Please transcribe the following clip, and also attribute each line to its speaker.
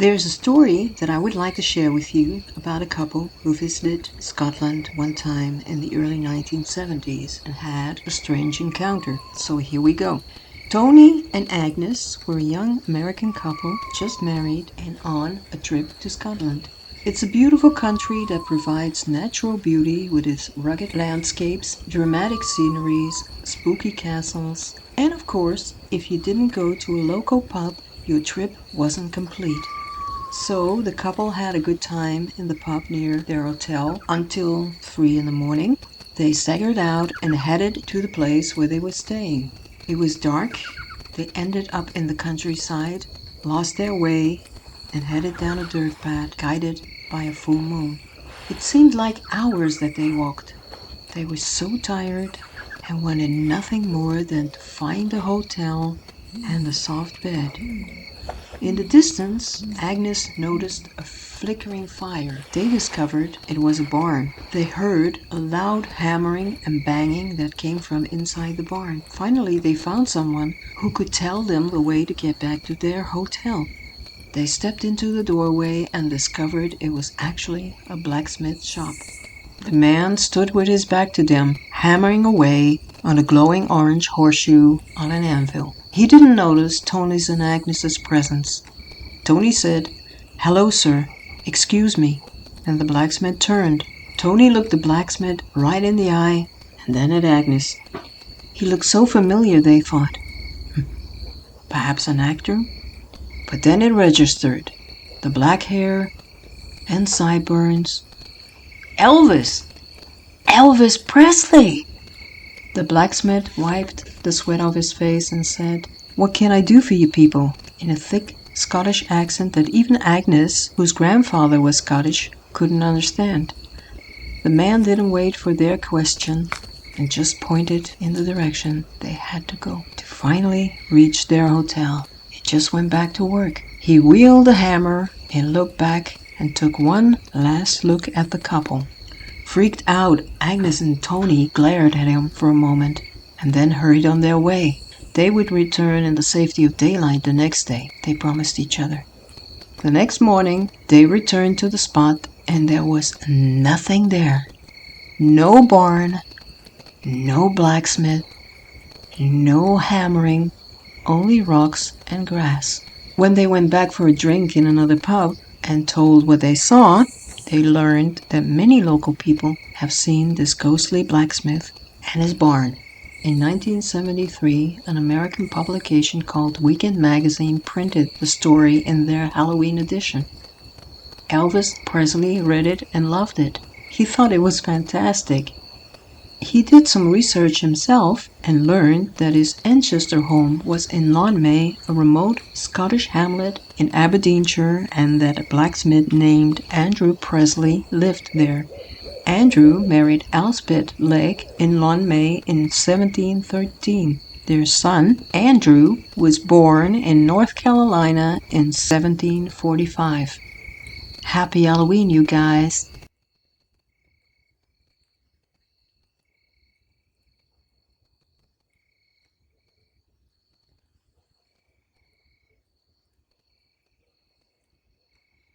Speaker 1: There's a story that I would like to share with you about a couple who visited Scotland one time in the early 1970s and had a strange encounter. So here we go. Tony and Agnes were a young American couple just married and on a trip to Scotland. It's a beautiful country that provides natural beauty with its rugged landscapes, dramatic sceneries, spooky castles, and of course, if you didn't go to a local pub, your trip wasn't complete. So the couple had a good time in the pub near their hotel until 3 in the morning. They staggered out and headed to the place where they were staying. It was dark. They ended up in the countryside, lost their way, and headed down a dirt path guided by a full moon. It seemed like hours that they walked. They were so tired and wanted nothing more than to find a hotel and a soft bed. In the distance, Agnes noticed a flickering fire. They discovered it was a barn. They heard a loud hammering and banging that came from inside the barn. Finally, they found someone who could tell them the way to get back to their hotel. They stepped into the doorway and discovered it was actually a blacksmith shop. The man stood with his back to them, hammering away on a glowing orange horseshoe on an anvil. He didn't notice Tony's and Agnes's presence. Tony said, "Hello, sir. Excuse me." And the blacksmith turned. Tony looked the blacksmith right in the eye and then at Agnes. He looked so familiar, they thought. Perhaps an actor? But then it registered. The black hair and sideburns. Elvis! Elvis Presley! The blacksmith wiped the sweat off his face and said, "What can I do for you people?" in a thick Scottish accent that even Agnes, whose grandfather was Scottish, couldn't understand. The man didn't wait for their question and just pointed in the direction they had to go to finally reach their hotel. He just went back to work. He wielded a hammer and looked back and took one last look at the couple. Freaked out, Agnes and Tony glared at him for a moment and then hurried on their way. They would return in the safety of daylight the next day, they promised each other. The next morning, they returned to the spot and there was nothing there. No barn, no blacksmith, no hammering, only rocks and grass. When they went back for a drink in another pub and told what they saw, they learned that many local people have seen this ghostly blacksmith and his barn. In 1973, an American publication called Weekend Magazine printed the story in their Halloween edition. Elvis Presley read it and loved it. He thought it was fantastic. He did some research himself and learned that his ancestor home was in Lonmay, a remote Scottish hamlet in Aberdeenshire, and that a blacksmith named Andrew Presley lived there. Andrew married Elspeth Legge in Lonmay in 1713. Their son, Andrew, was born in North Carolina in 1745. Happy Halloween, you guys!